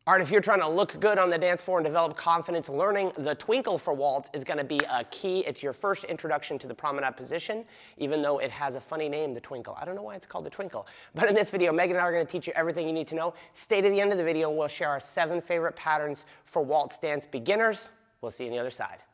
All right, if you're trying to look good on the dance floor and develop confidence, learning the twinkle for waltz is going to be a key. It's your first introduction to the promenade position, even though it has a funny name, the twinkle. I don't know why it's called the twinkle. But in this video, Megan and I are going to teach you everything you need to know. Stay to the end of the video, and we'll share our 7 favorite patterns for waltz dance beginners. We'll see you on the other side.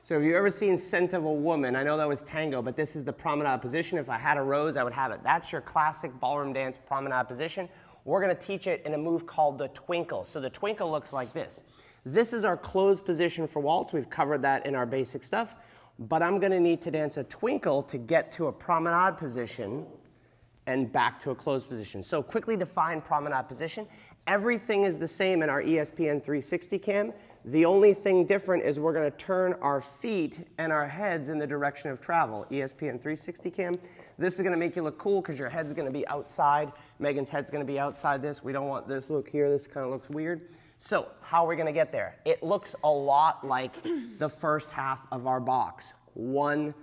So have you ever seen Scent of a Woman? I know that was tango, but this is the promenade position. If I had a rose, I would have it. That's your classic ballroom dance promenade position. We're going to teach it in a move called the twinkle. So the twinkle looks like this. This is our closed position for waltz. We've covered that in our basic stuff. But I'm going to need to dance a twinkle to get to a promenade position and back to a closed position. So quickly define promenade position. Everything is the same in our ESPN 360 cam. The only thing different is we're going to turn our feet and our heads in the direction of travel. ESPN 360 cam. This is going to make you look cool because your head's going to be outside. Megan's head's going to be outside this. We don't want this look here. This kind of looks weird. So how are we going to get there? It looks a lot like the first half of our box. 1,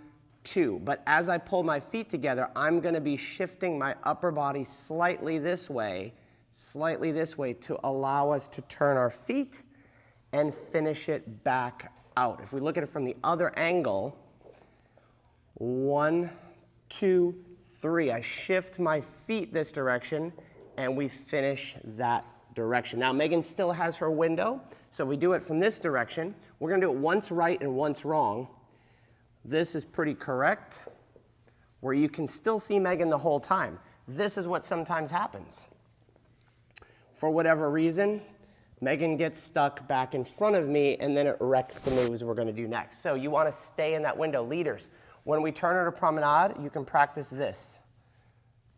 2. But as I pull my feet together, I'm going to be shifting my upper body slightly this way to allow us to turn our feet and finish it back out. If we look at it from the other angle, 1, 2, 3. I shift my feet this direction, and we finish that direction. Now, Megan still has her window, so if we do it from this direction, we're going to do it once right and once wrong. This is pretty correct, where you can still see Megan the whole time. This is what sometimes happens. For whatever reason, Megan gets stuck back in front of me, and then it wrecks the moves we're going to do next. So you want to stay in that window. Leaders, when we turn it a promenade, you can practice this.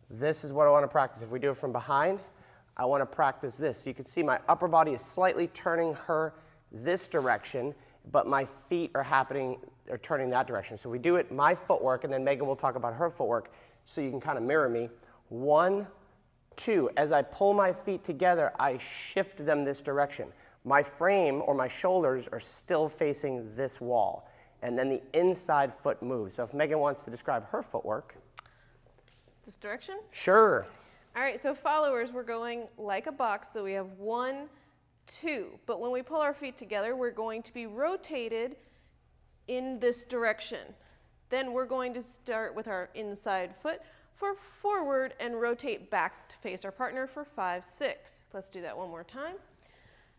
This is what I want to practice. If we do it from behind, I want to practice this. So you can see my upper body is slightly turning her this direction, but my feet are turning that direction. So we do it, my footwork, and then Megan will talk about her footwork, so you can kind of mirror me. 1, 2. As I pull my feet together, I shift them this direction. My frame or my shoulders are still facing this wall. And then the inside foot moves. So if Megan wants to describe her footwork. This direction? Sure. All right, so followers, we're going like a box. So we have 1, 2. But when we pull our feet together, we're going to be rotated in this direction. Then we're going to start with our inside foot for forward and rotate back to face our partner for 5, 6. Let's do that one more time.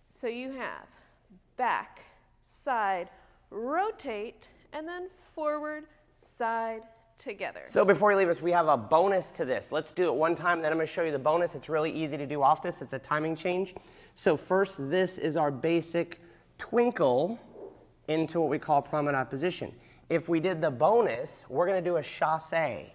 So you have back, side, rotate, and then forward, side, together. So before you leave us, we have a bonus to this. Let's do it one time, then I'm going to show you the bonus. It's really easy to do off this. It's a timing change. So first, this is our basic twinkle into what we call promenade position. If we did the bonus, we're going to do a chasse.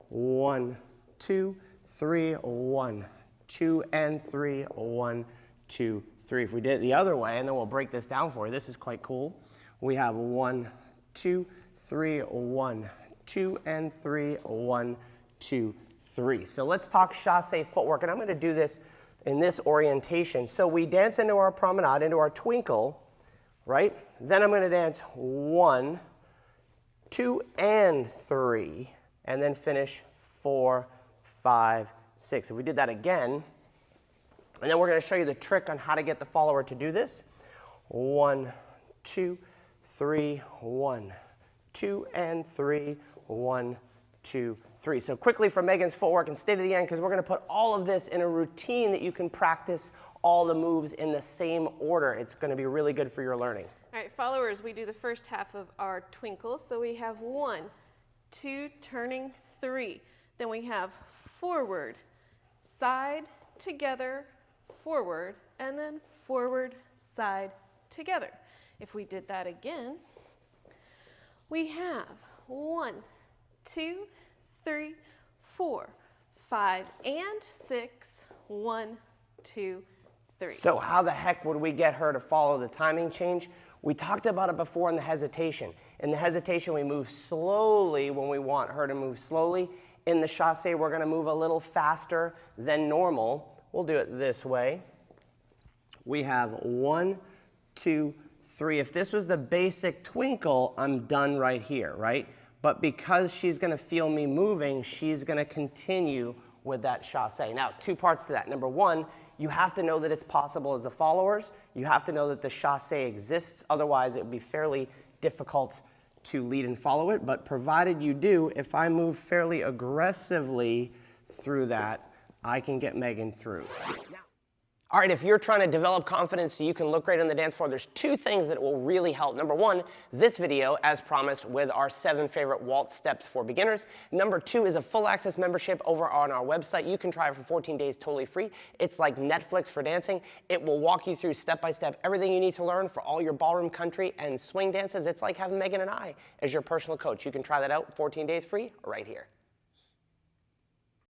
1, 2, 3, 1, 2, and 3, 1, 2, 3. If we did it the other way, and then we'll break this down for you, this is quite cool. We have 1, 2, 3, 1, 2, and 3, 1, 2, 3. So let's talk chasse footwork, and I'm going to do this in this orientation. So we dance into our promenade, into our twinkle, right? Then I'm going to dance 1, 2, and 3, and then finish 4, 5, 6. If we did that again, and then we're going to show you the trick on how to get the follower to do this. 1, 2, 3, 1, 2, and 3, 1, 2, 3. So quickly for Megan's footwork, and stay to the end because we're going to put all of this in a routine that you can practice all the moves in the same order. It's going to be really good for your learning. All right, followers, we do the first half of our twinkle. So we have 1, 2, turning 3. Then we have forward, side, together, forward, and then forward, side, together. If we did that again, we have 1, 2, 3, 4, 5, and 6. 1, 2, 3. So how the heck would we get her to follow the timing change? We talked about it before in the hesitation. In the hesitation, we move slowly when we want her to move slowly. In the chasse, we're going to move a little faster than normal. We'll do it this way. We have 1, 2, 3. If this was the basic twinkle, I'm done right here, right? But because she's going to feel me moving, she's going to continue with that chasse. Now, 2 parts to that. Number 1, You have to know that it's possible as the followers. You have to know that the chasse exists. Otherwise, it would be fairly difficult to lead and follow it. But provided you do, if I move fairly aggressively through that, I can get Megan through. All right, if you're trying to develop confidence so you can look great on the dance floor, there's 2 things that will really help. Number 1, this video, as promised, with our 7 favorite waltz steps for beginners. Number 2 is a full access membership over on our website. You can try it for 14 days totally free. It's like Netflix for dancing. It will walk you through step by step everything you need to learn for all your ballroom, country, and swing dances. It's like having Megan and I as your personal coach. You can try that out 14 days free right here.